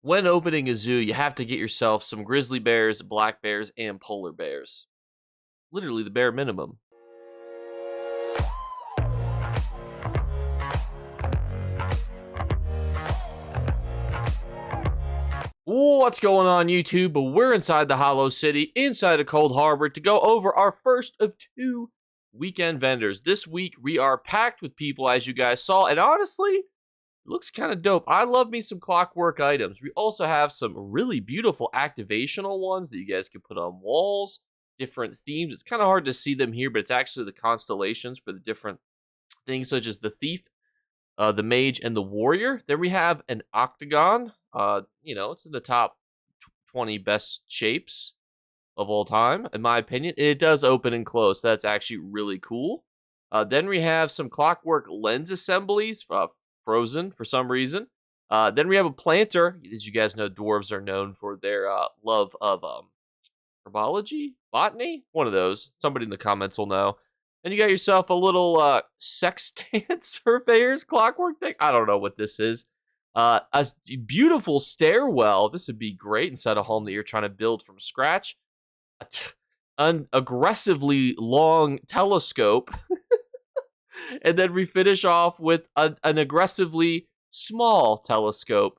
When opening a zoo, you have to get yourself some grizzly bears, black bears, and polar bears. Literally the bare minimum. What's going on, YouTube? But we're inside the Hollow City, inside of Cold Harbor, to go over our first of two weekend vendors. This week, we are packed with people, as you guys saw, and honestly, it looks kind of dope. I love me some clockwork items. We also have some really beautiful activational ones that you guys can put on walls, different themes. It's kind of hard to see them here, but it's actually the constellations for the different things, such as the thief, the mage, and the warrior. Then we have an octagon. It's in the top 20 best shapes of all time, in my opinion. It does open and close. So that's actually really cool. Then we have some clockwork lens assemblies, frozen for some reason. Then we have a planter. As you guys know, dwarves are known for their love of herbology, botany, one of those. Somebody in the comments will know. And you got yourself a little sextant surveyor's clockwork thing. I don't know what this is. A beautiful stairwell. This would be great inside a home that you're trying to build from scratch. An aggressively long telescope. And then we finish off with an aggressively small telescope.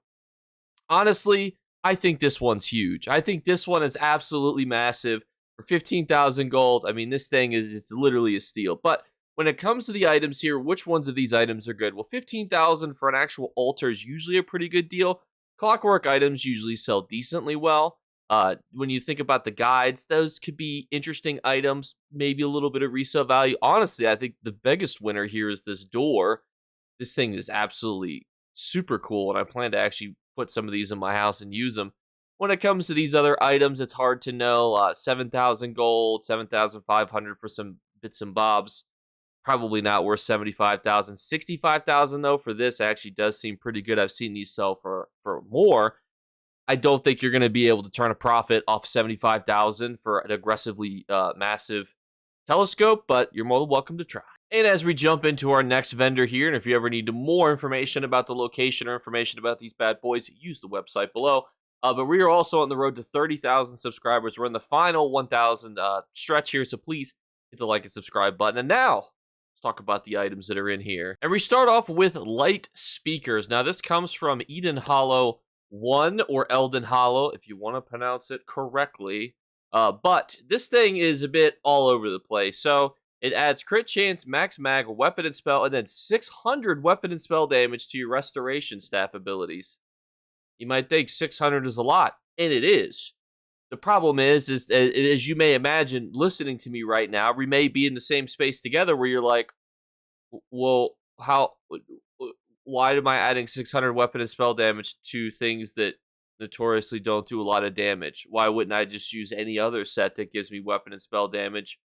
Honestly, I think this one's huge. I think this one is absolutely massive. For 15,000 gold, I mean, this thing it's literally a steal. But when it comes to the items here, which ones of these items are good? Well, 15,000 for an actual altar is usually a pretty good deal. Clockwork items usually sell decently well. When you think about the guides, those could be interesting items, maybe a little bit of resale value. Honestly, I think the biggest winner here is this door. This thing is absolutely super cool, and I plan to actually put some of these in my house and use them. When it comes to these other items, it's hard to know. 7,000 gold, 7,500 for some bits and bobs. Probably not worth 75,000. 65,000 though for this actually does seem pretty good. I've seen these sell for more. I don't think you're going to be able to turn a profit off 75,000 for an aggressively massive telescope, but you're more than welcome to try. And as we jump into our next vendor here, and if you ever need more information about the location or information about these bad boys, use the website below. But we are also on the road to 30,000 subscribers. We're in the final 1,000 stretch here, so please hit the like and subscribe button. And now, let's talk about the items that are in here. And we start off with light speakers. Now, this comes from Eden Hollow 1 or Elden Hollow, if you want to pronounce it correctly. But this thing is a bit all over the place. So it adds crit chance, max mag, weapon and spell, and then 600 weapon and spell damage to your restoration staff abilities. You might think 600 is a lot, and it is. The problem is as you may imagine, listening to me right now, we may be in the same space together where you're like, well, why am I adding 600 weapon and spell damage to things that notoriously don't do a lot of damage? Why wouldn't I just use any other set that gives me weapon and spell damage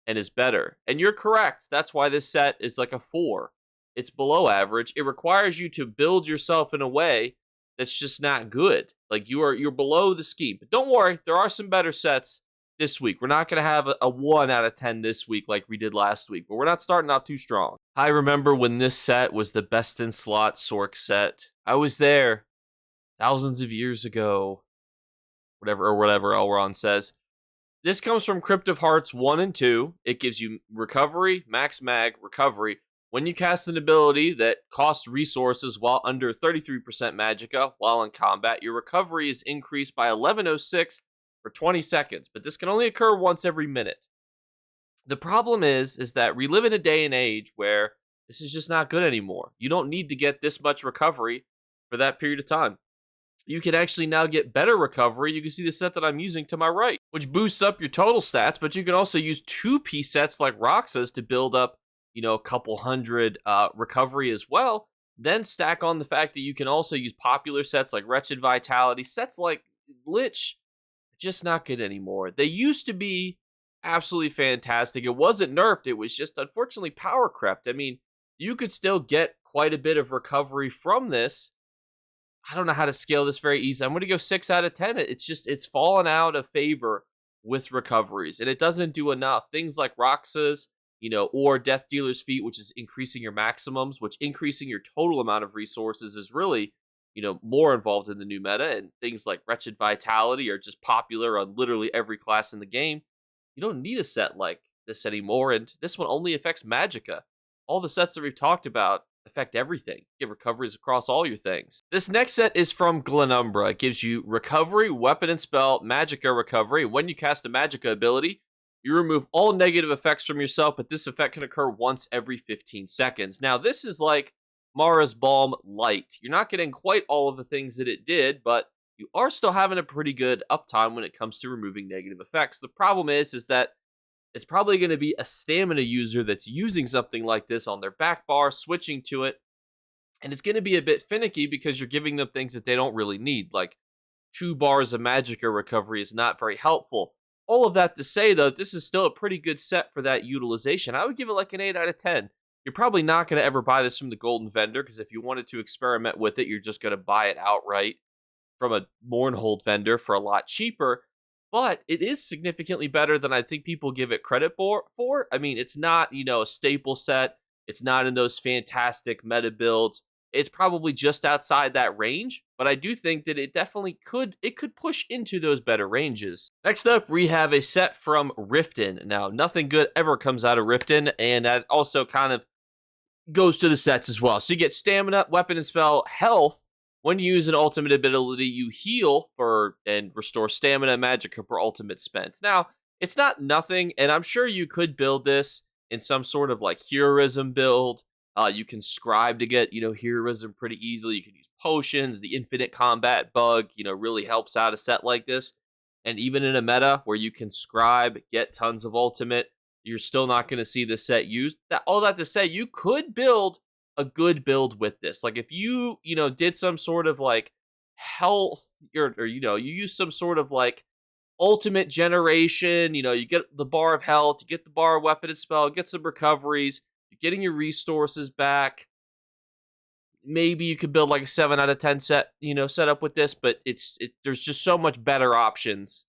and is better? And you're correct. That's why this set is like a 4. It's below average. It requires you to build yourself in a way that's just not good. Like you're below the scheme. But don't worry, there are some better sets this week. We're not going to have a 1 out of 10 this week like we did last week, but we're not starting off too strong. I remember when this set was the best in slot Sork set. I was there thousands of years ago. Whatever Elrond says. This comes from Crypt of Hearts 1 and 2. It gives you recovery, max mag, recovery. When you cast an ability that costs resources while under 33% magicka while in combat, your recovery is increased by 1106 for 20 seconds, but this can only occur once every minute. The problem is that we live in a day and age where this is just not good anymore. You don't need to get this much recovery for that period of time. You can actually now get better recovery. You can see the set that I'm using to my right, which boosts up your total stats, but you can also use 2-piece sets like Roxas to build up a couple hundred recovery as well. Then stack on the fact that you can also use popular sets like Wretched Vitality. Sets like Lich, just not good anymore. They used to be absolutely fantastic. It wasn't nerfed. It was just unfortunately power crept. I mean, you could still get quite a bit of recovery from this. I don't know how to scale this very easy. I'm going to go 6 out of 10. It's fallen out of favor with recoveries, and it doesn't do enough. Things like Roxas, or Death Dealer's Feat, which is increasing your maximums, which increasing your total amount of resources is really more involved in the new meta, and things like Wretched Vitality are just popular on literally every class in the game. You don't need a set like this anymore, and this one only affects Magicka. All the sets that we've talked about affect everything. Give recoveries across all your things. This next set is from Glenumbra. It gives you recovery, weapon and spell, Magicka recovery. When you cast a Magicka ability, you remove all negative effects from yourself, but this effect can occur once every 15 seconds. Now, this is like Mara's Balm Light. You're not getting quite all of the things that it did, but you are still having a pretty good uptime when it comes to removing negative effects. The problem is that it's probably going to be a stamina user that's using something like this on their back bar, switching to it, and it's going to be a bit finicky because you're giving them things that they don't really need, like 2 bars of Magicka recovery is not very helpful. All of that to say, though, this is still a pretty good set for that utilization. I would give it like an 8 out of 10. You're probably not going to ever buy this from the Golden Vendor, because if you wanted to experiment with it, you're just going to buy it outright from a Mournhold vendor for a lot cheaper. But it is significantly better than I think people give it credit for. I mean, it's not, a staple set. It's not in those fantastic meta builds. It's probably just outside that range, but I do think that it definitely could push into those better ranges. Next up, we have a set from Riften. Now, nothing good ever comes out of Riften, and that also kind of goes to the sets as well. So you get stamina, weapon and spell, health. When you use an ultimate ability, you heal and restore stamina, Magicka per ultimate spent. Now, it's not nothing, and I'm sure you could build this in some sort of like heroism build. You can scribe to get, heroism pretty easily. You can use potions. The infinite combat bug, really helps out a set like this. And even in a meta where you can scribe, get tons of ultimate, you're still not going to see this set used. All that to say, you could build a good build with this. Like if you, did some sort of like health or you use some sort of like ultimate generation, you get the bar of health, you get the bar of weapon and spell, get some recoveries, you're getting your resources back. Maybe you could build like a 7 out of 10 set, setup with this, but there's just so much better options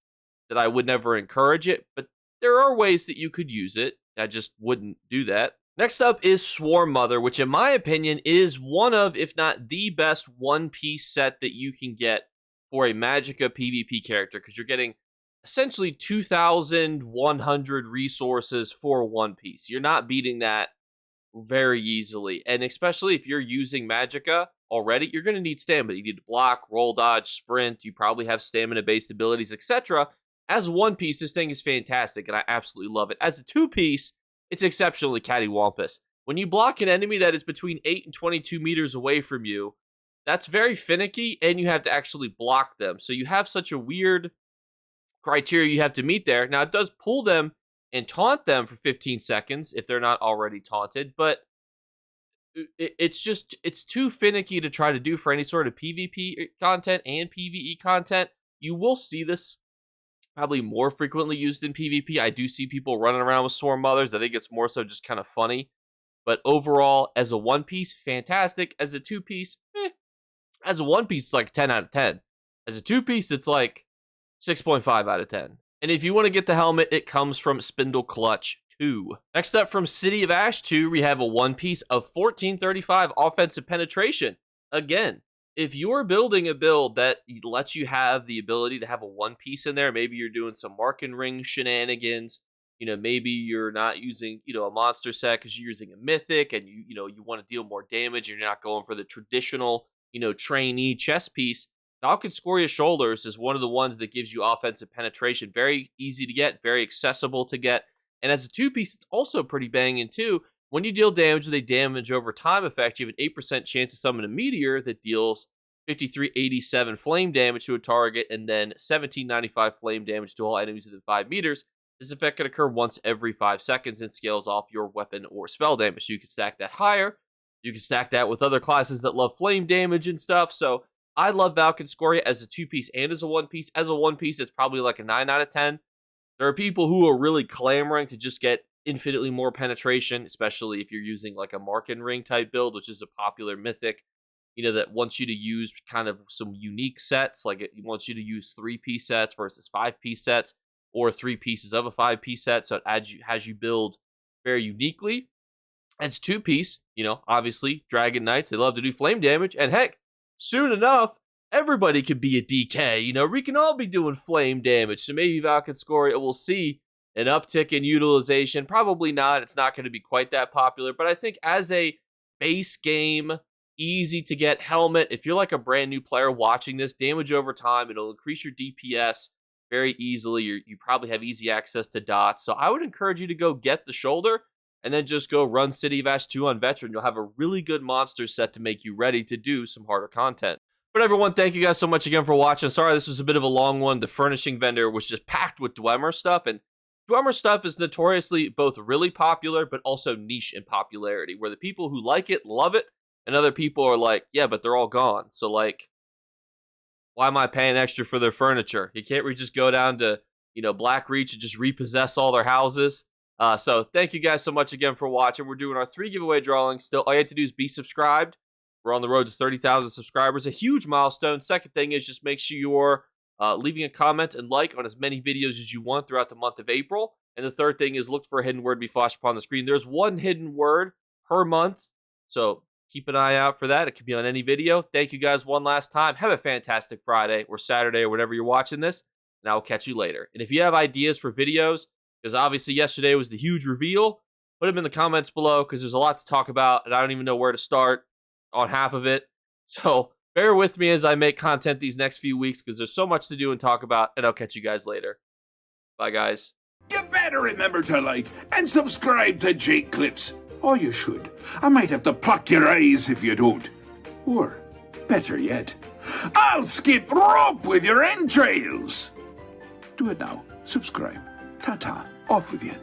that I would never encourage it, but there are ways that you could use it. I just wouldn't do that. Next up is Swarm Mother, which in my opinion is one of, if not the best one-piece set that you can get for a Magicka PvP character, because you're getting essentially 2,100 resources for one piece. You're not beating that very easily, and especially if you're using Magicka already, you're going to need stamina. You need to block, roll, dodge, sprint. You probably have stamina-based abilities, etc. As a one-piece, this thing is fantastic, and I absolutely love it. As a two-piece, it's exceptionally cattywampus. When you block an enemy that is between 8 and 22 meters away from you, that's very finicky, and you have to actually block them. So you have such a weird criteria you have to meet there. Now, it does pull them and taunt them for 15 seconds if they're not already taunted, but it's too finicky to try to do for any sort of PvP content and PvE content. You will see this probably more frequently used in PvP. I do see people running around with Swarm Mothers. I think it's more so just kind of funny. But overall, as a one-piece, fantastic. As a two-piece, As a one-piece, it's like 10 out of 10. As a two-piece, it's like 6.5 out of 10. And if you want to get the helmet, it comes from Spindle Clutch 2. Next up from City of Ash 2, we have a one-piece of 1435 offensive penetration. Again, if you're building a build that lets you have the ability to have a one piece in there, maybe you're doing some mark and ring shenanigans, maybe you're not using, a monster set because you're using a mythic and you want to deal more damage and you're not going for the traditional, trainee chess piece. Valkynscoria Shoulders is one of the ones that gives you offensive penetration. Very easy to get, very accessible to get. And as a two-piece, it's also pretty banging too. When you deal damage with a damage over time effect, you have an 8% chance to summon a meteor that deals 5387 flame damage to a target and then 1795 flame damage to all enemies within 5 meters. This effect can occur once every 5 seconds and scales off your weapon or spell damage. So you can stack that higher. You can stack that with other classes that love flame damage and stuff. So I love Valkynscoria as a two-piece and as a one-piece. As a one-piece, it's probably like a 9 out of 10. There are people who are really clamoring to just get infinitely more penetration, especially if you're using like a mark and ring type build, which is a popular mythic, that wants you to use kind of some unique sets. Like it wants you to use 3-piece sets versus 5-piece sets, or 3 pieces of a 5-piece set. So it has you build very uniquely. As 2-piece, obviously Dragon Knights, they love to do flame damage, and heck, soon enough, everybody could be a DK. You know, we can all be doing flame damage. So maybe Valkynscoria will see an uptick in utilization. Probably not. It's not going to be quite that popular. But I think as a base game, easy to get helmet, if you're like a brand new player watching this, damage over time, it'll increase your DPS very easily. You probably have easy access to dots. So I would encourage you to go get the shoulder and then just go run City of Ash 2 on Veteran. You'll have a really good monster set to make you ready to do some harder content. But everyone, thank you guys so much again for watching. Sorry this was a bit of a long one. The Furnishing Vendor was just packed with Dwemer stuff, and Dwemer stuff is notoriously both really popular but also niche in popularity, where the people who like it love it, and other people are like, yeah, but they're all gone. So, like, why am I paying extra for their furniture? You can't just go down to, Blackreach and just repossess all their houses. So thank you guys so much again for watching. We're doing our 3 giveaway drawings still. All you have to do is be subscribed. We're on the road to 30,000 subscribers, a huge milestone. Second thing is just make sure you're leaving a comment and like on as many videos as you want throughout the month of April. And the third thing is look for a hidden word to be flashed upon the screen. There's one hidden word per month, so keep an eye out for that. It could be on any video. Thank you guys one last time. Have a fantastic Friday or Saturday or whenever you're watching this, and I will catch you later. And if you have ideas for videos, because obviously yesterday was the huge reveal, put them in the comments below because there's a lot to talk about, and I don't even know where to start on half of it. So bear with me as I make content these next few weeks because there's so much to do and talk about, and I'll catch you guys later. Bye, guys. You better remember to like and subscribe to Jakeclips. Or you should. I might have to pluck your eyes if you don't. Or, better yet, I'll skip rope with your entrails. Do it now. Subscribe. Ta-ta. Off with you.